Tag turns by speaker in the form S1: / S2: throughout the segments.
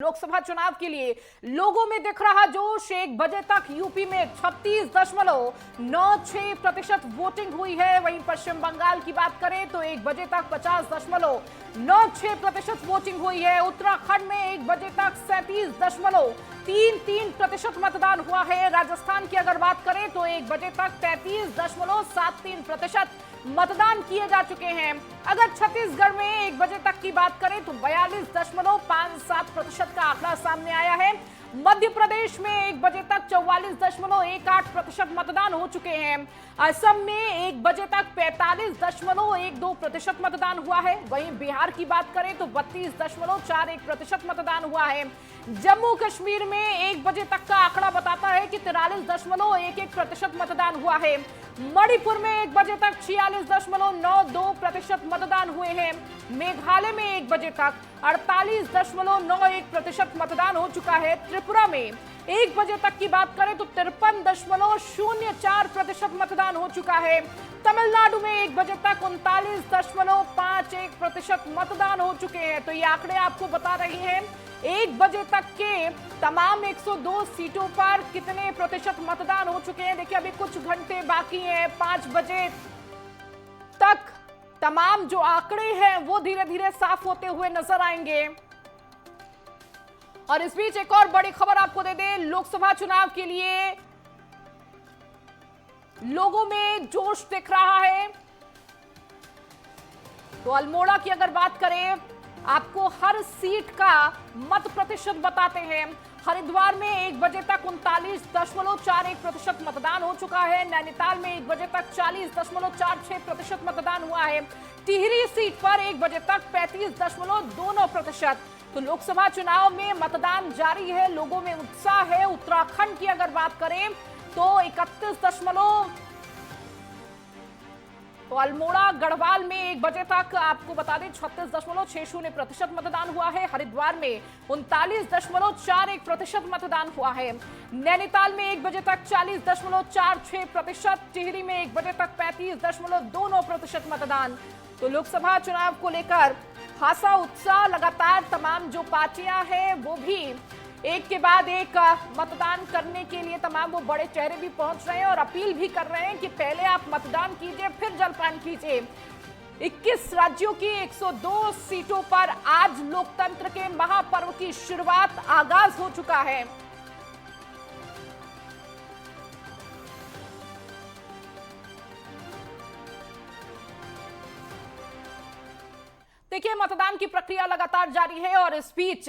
S1: लोकसभा चुनाव के लिए लोगों में दिख रहा जोश। 1 बजे तक यूपी में 36.96% वोटिंग हुई है। वहीं पश्चिम बंगाल की बात करें तो 1 बजे तक 50.96% वोटिंग हुई है। उत्तराखंड में 1 बजे तक 37.33% मतदान हुआ है। राजस्थान की अगर बात करें तो 1 बजे तक 33.73% मतदान किए जा चुके हैं। अगर छत्तीसगढ़ में 1 बजे तक की बात करें तो 42.57% का आंकड़ा सामने आया है। मध्य प्रदेश में 1 बजे तक 44.18% मतदान हो चुके हैं। असम में 1 बजे तक 45.12% मतदान हुआ है। वहीं बिहार की बात करें तो 32.41% मतदान हुआ है। जम्मू कश्मीर में 1 बजे तक का आंकड़ा बताता है कि 43.11% मतदान हुआ है। मणिपुर में 1 बजे तक 46.92% मतदान हुए हैं। मेघालय में 1 बजे तक 48.91% मतदान हो चुका है। त्रिपुरा में 1 बजे तक की बात करें तो 53.04% मतदान हो चुका है। तमिलनाडु में 1 बजे तक 39.51% मतदान हो चुके हैं। तो ये आंकड़े आपको बता रही हैं 1 बजे तक के तमाम 102 सीटों पर कितने प्रतिशत मतदान हो चुके हैं। देखिए अभी कुछ घंटे बाकी हैं। 5 बजे तक तमाम जो आंकड़े हैं वो धीरे धीरे साफ होते हुए नजर आएंगे। और इस बीच एक और बड़ी खबर आपको दे दें, लोकसभा चुनाव के लिए लोगों में जोश दिख रहा है। तो अल्मोड़ा की अगर बात करें, आपको हर सीट का मत प्रतिशत बताते हैं। हरिद्वार में 1 बजे तक 39.41% मतदान हो चुका है। नैनीताल में 1 बजे तक 40.46% मतदान हुआ है। टिहरी सीट पर 1 बजे तक 35.29%। तो लोकसभा चुनाव में मतदान जारी है, लोगों में उत्साह है। उत्तराखंड की अगर बात करें तो 31 तो अल्मोड़ा गढ़वाल में 1 बजे तक आपको बता दें 36.60% मतदान हुआ है। हरिद्वार में 39.41% मतदान हुआ है। नैनीताल में 1 बजे तक 40.46%। टिहरी में 1 बजे तक 35.29% मतदान। तो लोकसभा चुनाव को लेकर खासा उत्साह, लगातार तमाम जो पार्टियां हैं वो भी एक के बाद एक मतदान करने के लिए तमाम वो बड़े चेहरे भी पहुंच रहे हैं और अपील भी कर रहे हैं कि पहले आप मतदान कीजिए फिर जलपान कीजिए। 21 राज्यों की 102 सीटों पर आज लोकतंत्र के महापर्व की शुरुआत, आगाज हो चुका है। देखिए मतदान की प्रक्रिया लगातार जारी है और इस बीच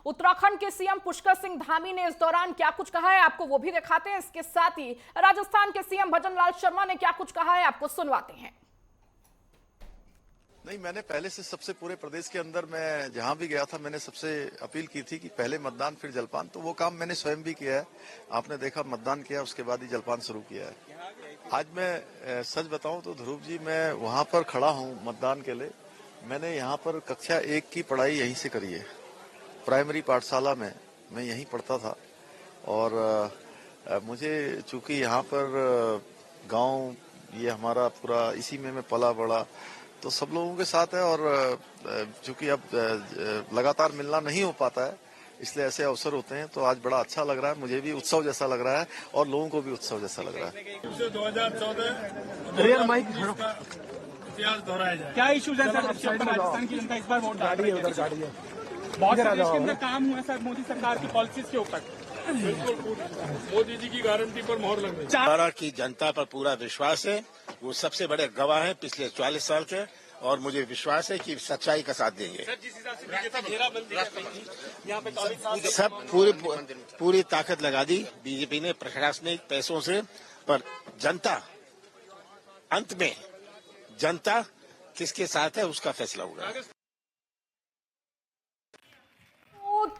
S1: उत्तराखंड के सीएम पुष्कर सिंह धामी ने इस दौरान क्या कुछ कहा है आपको वो भी दिखाते हैं। इसके साथ ही राजस्थान के सीएम भजन लाल शर्मा ने क्या कुछ कहा है आपको सुनवाते हैं।
S2: नहीं, मैंने पहले से सबसे पूरे प्रदेश के अंदर मैं जहां भी गया था मैंने सबसे अपील की थी कि पहले मतदान फिर जलपान। तो वो काम मैंने स्वयं भी किया है। आपने देखा मतदान किया उसके बाद ही जलपान शुरू किया है। आज मैं सच बताऊं तो ध्रुव जी, मैं वहां पर खड़ा हूं मतदान के लिए। मैंने यहाँ पर कक्षा 1 की पढ़ाई यहीं से करी है। प्राइमरी पाठशाला में मैं यहीं पढ़ता था और मुझे चूंकि यहाँ पर गांव ये हमारा पूरा इसी में मैं पला बड़ा, तो सब लोगों के साथ है और चूंकि अब लगातार मिलना नहीं हो पाता है इसलिए ऐसे अवसर होते हैं। तो आज बड़ा अच्छा लग रहा है, मुझे भी उत्सव जैसा लग रहा है और लोगों को भी उत्सव जैसा लग रहा है।
S3: 2014 इतिहास दोहराया जाए। क्या इश्यूज है सर राजस्थान की जनता इस बार वोट डाल रही है? उधर गाड़ी है, बहुत प्रदेश के अंदर काम हुआ सर मोदी सरकार की पॉलिसीज के ऊपर। बिल्कुल मोदी जी की गारंटी पर मोहर लग गई।
S4: हरियाणा की जनता पर पूरा विश्वास है, वो सबसे बड़े गवाह हैं पिछले 40 साल के और मुझे विश्वास है कि सच्चाई का साथ देंगे। सब पूरी ताकत लगा दी बीजेपी ने प्रशासनिक पैसों से, पर जनता अंत में जनता किसके साथ है उसका फैसला होगा।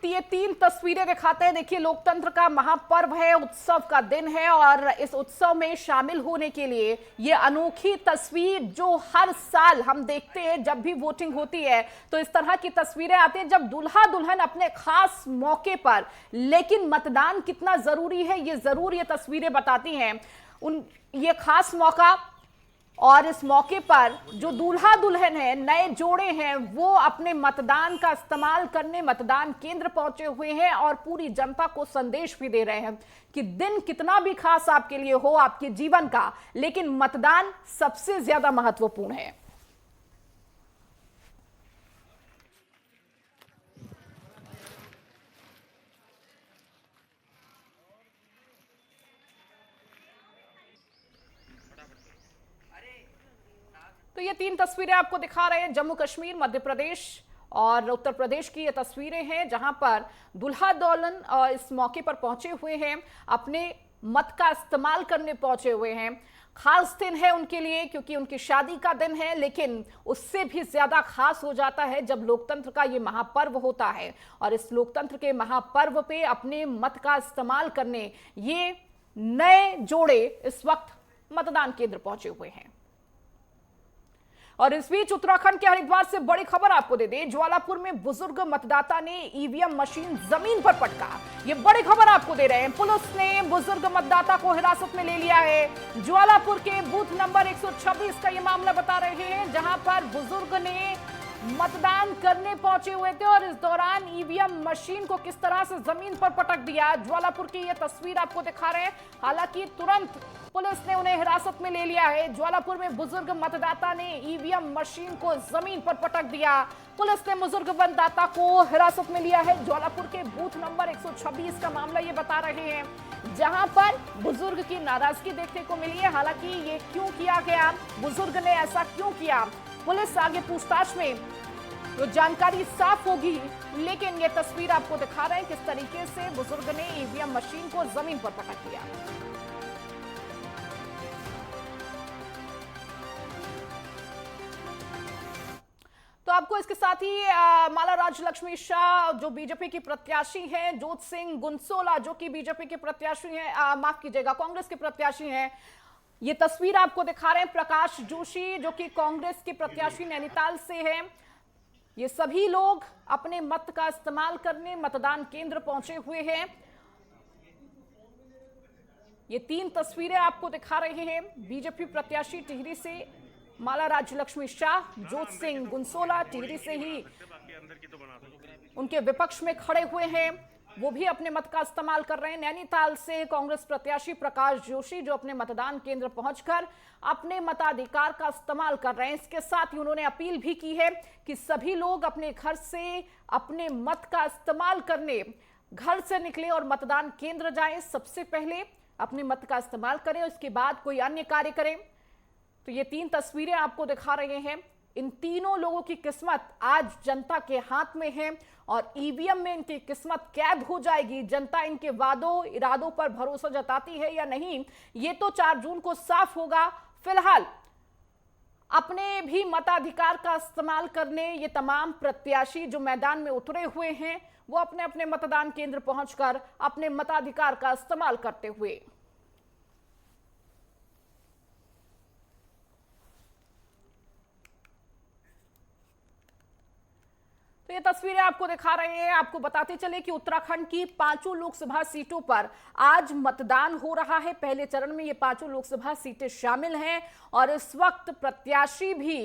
S1: ये 3 तस्वीरें दिखाते हैं। देखिए लोकतंत्र का महापर्व है, उत्सव का दिन है और इस उत्सव में शामिल होने के लिए ये अनोखी तस्वीर जो हर साल हम देखते हैं जब भी वोटिंग होती है तो इस तरह की तस्वीरें आती हैं जब दूल्हा दुल्हन अपने खास मौके पर। लेकिन मतदान कितना जरूरी है ये जरूर ये तस्वीरें बताती हैं। ये खास मौका और इस मौके पर जो दूल्हा दुल्हन है, नए जोड़े हैं, वो अपने मतदान का इस्तेमाल करने मतदान केंद्र पहुंचे हुए हैं और पूरी जनता को संदेश भी दे रहे हैं कि दिन कितना भी खास आपके लिए हो, आपके जीवन का, लेकिन मतदान सबसे ज्यादा महत्वपूर्ण है। तो ये 3 तस्वीरें आपको दिखा रहे हैं, जम्मू कश्मीर, मध्य प्रदेश और उत्तर प्रदेश की ये तस्वीरें हैं, जहां पर दूल्हा दुल्हन इस मौके पर पहुंचे हुए हैं, अपने मत का इस्तेमाल करने पहुंचे हुए हैं। खास दिन है उनके लिए क्योंकि उनकी शादी का दिन है, लेकिन उससे भी ज्यादा खास हो जाता है जब लोकतंत्र का ये महापर्व होता है और इस लोकतंत्र के महापर्व पे अपने मत का इस्तेमाल करने ये नए जोड़े इस वक्त मतदान केंद्र पहुंचे हुए हैं। और इस बीच उत्तराखंड के हरिद्वार से बड़ी खबर आपको दे दें, ज्वालापुर में बुजुर्ग मतदाता ने ईवीएम मशीन जमीन पर पटका। ये बड़ी खबर आपको दे रहे हैं, पुलिस ने बुजुर्ग मतदाता को हिरासत में ले लिया है। ज्वालापुर के बूथ नंबर 126 का ये मामला बता रहे हैं, जहां पर बुजुर्ग ने मतदान करने पहुंचे हुए थे और इस दौरान ईवीएम मशीन को किस तरह से जमीन पर पटक दिया। ज्वालापुर की यह तस्वीर आपको दिखा रहे हैं। हालांकि तुरंत पुलिस ने उन्हें हिरासत में ले लिया है। ज्वालापुर में बुजुर्ग मतदाता ने ईवीएम मशीन को जमीन पर पटक दिया। पुलिस ने बुजुर्ग मतदाता को हिरासत में लिया है। ज्वालापुर के बूथ नंबर 126 का मामला ये बता रहे हैं, जहां पर बुजुर्ग की नाराजगी देखने को मिली है। हालांकि ये क्यों किया गया, बुजुर्ग ने ऐसा क्यों किया, पुलिस आगे पूछताछ में तो जानकारी साफ होगी। लेकिन ये तस्वीर आपको दिखा रहे हैं किस तरीके से बुजुर्ग ने ईवीएम मशीन को जमीन पर पटक दिया। तो आपको इसके साथ ही माला राज्यलक्ष्मी शाह जो बीजेपी की प्रत्याशी हैं, जोत सिंह गुनसोला जो कि बीजेपी के प्रत्याशी हैं, माफ कीजिएगा कांग्रेस के प्रत्याशी हैं, ये तस्वीर आपको दिखा रहे हैं। प्रकाश जोशी जो कि कांग्रेस के प्रत्याशी नैनीताल से हैं, ये सभी लोग अपने मत का इस्तेमाल करने मतदान केंद्र पहुंचे हुए हैं। ये 3 तस्वीरें आपको दिखा रहे हैं। बीजेपी प्रत्याशी टिहरी से माला राज्यलक्ष्मी शाह, जोत सिंह गुनसोला टिहरी से ही उनके विपक्ष में खड़े हुए हैं, वो भी अपने मत का इस्तेमाल कर रहे हैं। नैनीताल से कांग्रेस प्रत्याशी प्रकाश जोशी जो अपने मतदान केंद्र पहुंचकर अपने मताधिकार का इस्तेमाल कर रहे हैं। इसके साथ ही उन्होंने अपील भी की है कि सभी लोग अपने घर से अपने मत का इस्तेमाल करने घर से निकले और मतदान केंद्र जाएं। सबसे पहले अपने मत का इस्तेमाल करें, उसके बाद कोई अन्य कार्य करें। तो ये 3 तस्वीरें आपको दिखा रहे हैं। इन तीनों लोगों की किस्मत आज जनता के हाथ में है और ईवीएम में इनकी किस्मत कैद हो जाएगी। जनता इनके वादों इरादों पर भरोसा जताती है या नहीं, ये तो 4 जून को साफ होगा। फिलहाल अपने भी मताधिकार का इस्तेमाल करने ये तमाम प्रत्याशी जो मैदान में उतरे हुए हैं, वो अपने अपने मतदान केंद्र पहुंचकर अपने मताधिकार का इस्तेमाल करते हुए तो ये तस्वीरें आपको दिखा रहे हैं। आपको बताते चले कि उत्तराखंड की 5 लोकसभा सीटों पर आज मतदान हो रहा है। पहले चरण में ये 5 लोकसभा सीटें शामिल हैं और इस वक्त प्रत्याशी भी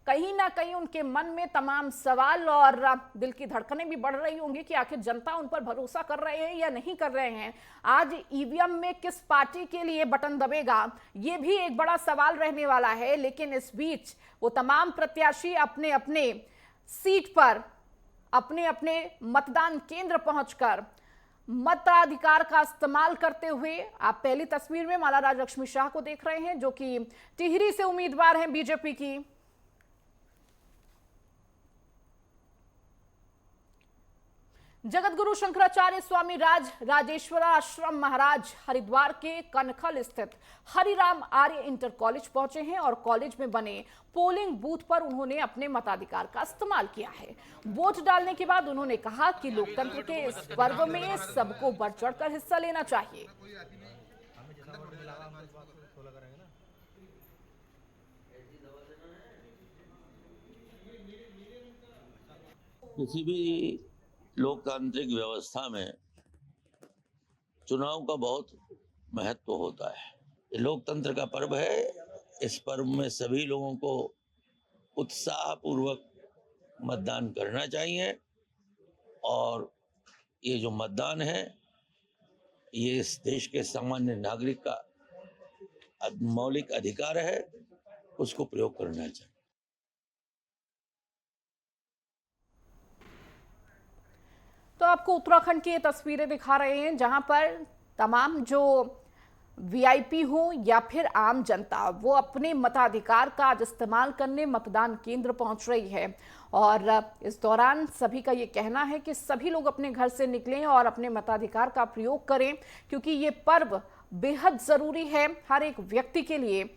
S1: कहीं ना कहीं उनके मन में तमाम सवाल और दिल की धड़कनें भी बढ़ रही होंगी कि आखिर जनता उन पर भरोसा कर रहे हैं या नहीं कर रहे हैं। आज ईवीएम में किस पार्टी के लिए बटन दबेगा, ये भी एक बड़ा सवाल रहने वाला है। लेकिन इस बीच वो तमाम प्रत्याशी अपने अपने सीट पर अपने अपने मतदान केंद्र पहुंचकर मताधिकार का इस्तेमाल करते हुए, आप पहली तस्वीर में माला राज्यलक्ष्मी शाह को देख रहे हैं जो कि टिहरी से उम्मीदवार हैं बीजेपी की। जगतगुरु शंकराचार्य स्वामी राज राजेश्वराश्रम महाराज हरिद्वार के कनखल स्थित हरिराम आर्य इंटर कॉलेज पहुंचे हैं और कॉलेज में बने पोलिंग बूथ पर उन्होंने अपने मताधिकार का इस्तेमाल किया है। वोट डालने के बाद उन्होंने कहा कि लोकतंत्र के इस पर्व में सबको बढ़ चढ़कर हिस्सा लेना चाहिए।
S5: किसी भी लोकतांत्रिक व्यवस्था में चुनाव का बहुत महत्व होता है। ये लोकतंत्र का पर्व है, इस पर्व में सभी लोगों को उत्साहपूर्वक मतदान करना चाहिए और ये जो मतदान है ये इस देश के सामान्य नागरिक का मौलिक अधिकार है, उसको प्रयोग करना चाहिए।
S1: तो आपको उत्तराखंड की ये तस्वीरें दिखा रहे हैं जहां पर तमाम जो वीआईपी हो या फिर आम जनता वो अपने मताधिकार का आज इस्तेमाल करने मतदान केंद्र पहुंच रही है। और इस दौरान सभी का ये कहना है कि सभी लोग अपने घर से निकलें और अपने मताधिकार का प्रयोग करें, क्योंकि ये पर्व बेहद जरूरी है हर एक व्यक्ति के लिए।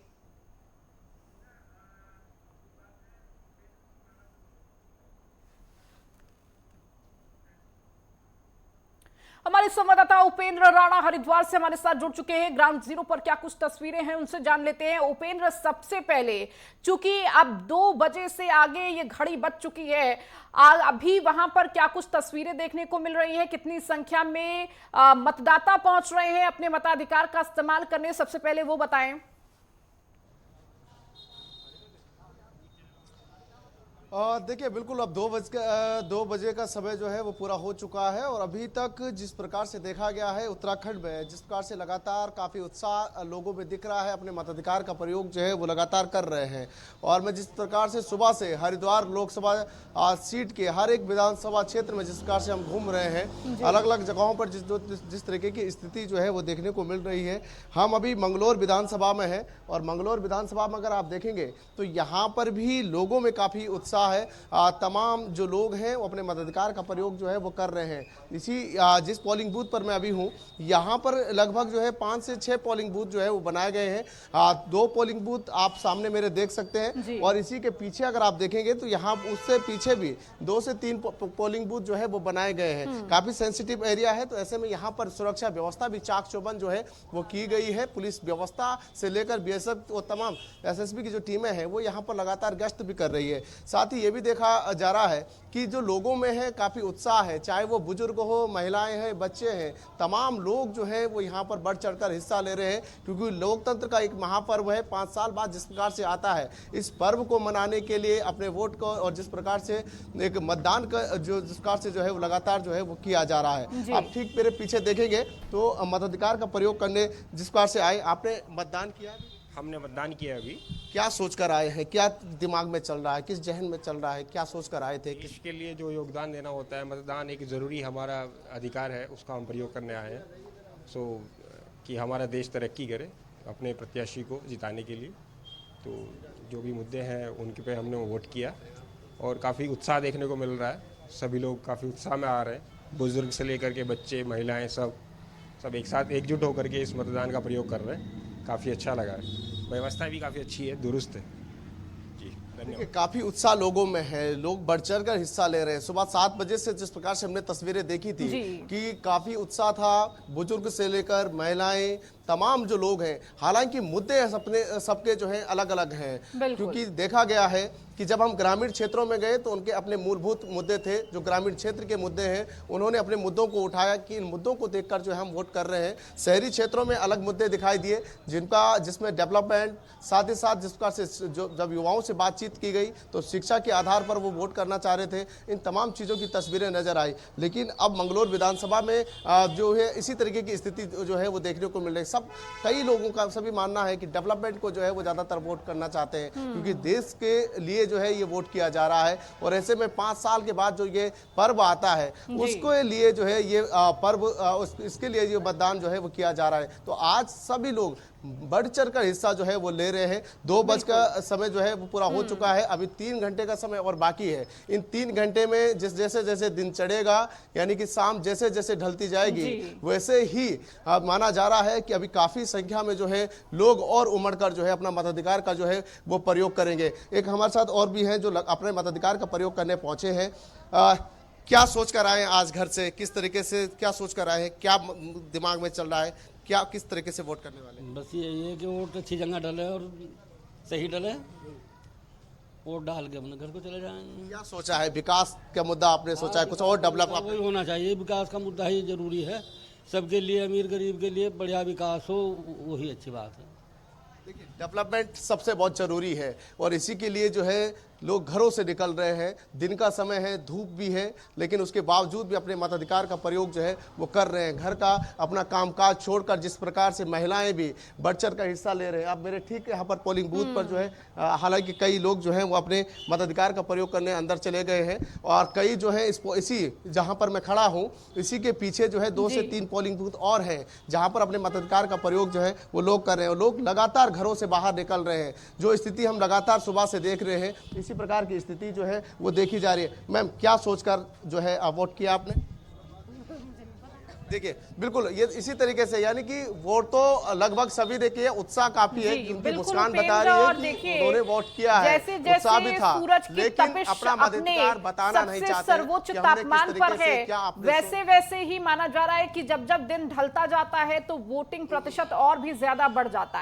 S1: हमारे संवाददाता उपेंद्र राणा हरिद्वार से हमारे साथ जुड़ चुके हैं। ग्राउंड जीरो पर क्या कुछ तस्वीरें हैं उनसे जान लेते हैं। उपेंद्र, सबसे पहले चूंकि अब 2 बजे से आगे ये घड़ी बज चुकी है, अभी वहां पर क्या कुछ तस्वीरें देखने को मिल रही है? कितनी संख्या में मतदाता पहुंच रहे हैं अपने मताधिकार का इस्तेमाल करने, सबसे पहले वो बताएं।
S6: देखिए, बिल्कुल अब 2 बजे का समय जो है वो पूरा हो चुका है और अभी तक जिस प्रकार से देखा गया है उत्तराखंड में, जिस प्रकार से लगातार काफ़ी उत्साह लोगों में दिख रहा है, अपने मताधिकार का प्रयोग जो है वो लगातार कर रहे हैं। और मैं जिस प्रकार से सुबह से हरिद्वार लोकसभा सीट के हर एक विधानसभा क्षेत्र में जिस प्रकार से हम घूम रहे हैं, अलग अलग जगहों पर जिस तरीके की स्थिति जो है वो देखने को मिल रही है। हम अभी मंगलौर विधानसभा में हैं और मंगलौर विधानसभा में अगर आप देखेंगे तो यहाँ पर भी लोगों में काफ़ी उत्साह है। तमाम जो लोग हैं वो अपने मताधिकार का प्रयोग जो है वो कर रहे हैं। जिस पोलिंग बूथ पर मैं अभी हूँ, यहाँ पर लगभग जो है 5 से 6 पोलिंग बूथ जो है वो बनाए गए हैं। 2 पोलिंग बूथ आप सामने मेरे देख सकते हैं और इसी के पीछे अगर आप देखेंगे तो यहाँ उससे पीछे भी 2 से 3 पोलिंग बूथ जो है वो बनाए गए हैं। काफी सेंसिटिव एरिया है, तो ऐसे में यहाँ पर सुरक्षा व्यवस्था भी चाक चौबंद जो है वो की गई है। पुलिस व्यवस्था से लेकर बीएसएफ और तमाम एसएसबी की जो टीमें हैं वो यहाँ पर लगातार गश्त भी कर रही है। साथ ही ये भी देखा जा रहा है कि जो लोगों में है काफी उत्साह है, चाहे वो बुजुर्ग हो, महिलाएं हैं, बच्चे हैं, तमाम लोग जो है वो यहाँ पर बढ़ चढ़कर हिस्सा ले रहे हैं, क्योंकि लोकतंत्र का एक महापर्व है। 5 साल बाद जिस प्रकार से आता है, इस पर्व को मनाने के लिए अपने वोट को और जिस प्रकार से एक मतदान का जिस प्रकार से जो है वो लगातार जो है वो किया जा रहा है। आप ठीक मेरे पीछे देखेंगे तो मताधिकार का प्रयोग करने जिस प्रकार से आए, आपने मतदान किया?
S7: हमने मतदान किया। अभी
S6: क्या सोचकर आए हैं, क्या दिमाग में चल रहा है, किस जहन में चल रहा है, क्या सोचकर आए थे?
S7: इसके लिए जो योगदान देना होता है, मतदान एक ज़रूरी हमारा अधिकार है, उसका हम प्रयोग करने आए हैं। कि हमारा देश तरक्की करे अपने प्रत्याशी को जिताने के लिए। तो जो भी मुद्दे हैं उनके पे हमने वोट किया और काफ़ी उत्साह देखने को मिल रहा है। सभी लोग काफ़ी उत्साह में आ रहे हैं, बुजुर्ग से लेकर के बच्चे, महिलाएँ, सब एक साथ एकजुट होकर के इस मतदान का प्रयोग कर रहे हैं। काफ़ी अच्छा लगा है। व्यवस्था भी काफ़ी अच्छी है, दुरुस्त है जी। धन्यवाद।
S6: काफी उत्साह लोगों में है, लोग बढ़ चढ़ कर हिस्सा ले रहे हैं। सुबह 7 बजे से जिस प्रकार से हमने तस्वीरें देखी थी कि काफी उत्साह था, बुजुर्ग से लेकर महिलाएं, तमाम जो लोग हैं। हालांकि मुद्दे सबके जो हैं अलग अलग हैं, क्योंकि देखा गया है कि जब हम ग्रामीण क्षेत्रों में गए तो उनके अपने मूलभूत मुद्दे थे, जो ग्रामीण क्षेत्र के मुद्दे हैं, उन्होंने अपने मुद्दों को उठाया कि इन मुद्दों को देखकर जो हम वोट कर रहे हैं। शहरी क्षेत्रों में अलग मुद्दे दिखाई दिए, जिसमें डेवलपमेंट, साथ ही साथ जिस प्रकार से जब युवाओं से बातचीत की गई तो शिक्षा के आधार पर वो वोट करना चाह रहे थे। इन तमाम चीज़ों की तस्वीरें नजर आई। लेकिन अब मंगलौर विधानसभा में जो है इसी तरीके की स्थिति जो है वो देखने को मिल रही है। कई लोगों का सभी मानना है कि डेवलपमेंट को जो है वो ज्यादातर वोट करना चाहते हैं, क्योंकि देश के लिए जो है ये वोट किया जा रहा है। और ऐसे में 5 साल के बाद जो ये पर्व आता है उसके लिए जो है ये पर्व इसके लिए ये मतदान जो है वो किया जा रहा है। तो आज सभी लोग बढ़ चढ़ कर हिस्सा जो है वो ले रहे हैं। 2 बज का समय जो है वो पूरा हो चुका है, अभी 3 घंटे का समय और बाकी है। इन 3 घंटे में जैसे जैसे दिन चढ़ेगा, यानी कि शाम जैसे जैसे ढलती जाएगी, वैसे ही माना जा रहा है कि अभी काफी संख्या में जो है लोग और उमड़ कर जो है अपना मताधिकार का जो है वो प्रयोग करेंगे। एक हमारे साथ और भी हैं जो अपने मताधिकार का प्रयोग करने पहुंचे हैं। क्या सोच कर आए आज घर से, किस तरीके से क्या सोच कर आए हैं, क्या दिमाग में चल रहा है, क्या किस तरीके से वोट करने वाले हैं?
S8: बस यही है कि वोट अच्छी जगह डले और सही डले, वोट डाल के अपने घर को चले जाएंगे।
S6: क्या सोचा है, विकास का मुद्दा आपने सोचा है, कुछ और डेवलप?
S8: वही होना चाहिए, विकास का मुद्दा ही जरूरी है सबके लिए, अमीर गरीब के लिए बढ़िया विकास हो, वही अच्छी बात है।
S6: डेवलपमेंट सबसे बहुत जरूरी है और इसी के लिए जो है लोग घरों से निकल रहे हैं। दिन का समय है, धूप भी है, लेकिन उसके बावजूद भी अपने मताधिकार का प्रयोग जो है वो कर रहे हैं। घर का अपना कामकाज छोड़कर जिस प्रकार से महिलाएं भी बढ़ चढ़ कर हिस्सा ले रहे हैं। अब मेरे ठीक यहाँ पर पोलिंग बूथ पर जो है हालांकि कई लोग जो हैं वो अपने मताधिकार का प्रयोग करने अंदर चले गए हैं और कई जो है इसी जहाँ पर मैं खड़ा हूँ इसी के पीछे जो है 2 से 3 पोलिंग बूथ और हैं जहाँ पर अपने मताधिकार का प्रयोग जो है वो लोग कर रहे हैं। लोग लगातार घरों से बाहर निकल रहे हैं। जो स्थिति हम लगातार सुबह से देख रहे हैं इसी प्रकार की स्थिति जो है वो देखी जा रही है। मैम, क्या सोचकर जो है वोट किया आपने? देखिए बिल्कुल ये इसी तरीके से, यानी कि वोट तो लगभग सभी देखिए उत्साह काफी है, उनकी मुस्कान बता रही है कि उन्होंने वोट किया है। उत्साह भी था, लेकिन अपना मताधिकार बताना नहीं चाहते।
S1: सर्वोच्च तापमान पर है, वैसे वैसे ही माना जा रहा है कि जब जब दिन ढलता जाता है तो वोटिंग प्रतिशत और भी ज्यादा बढ़ जाता है।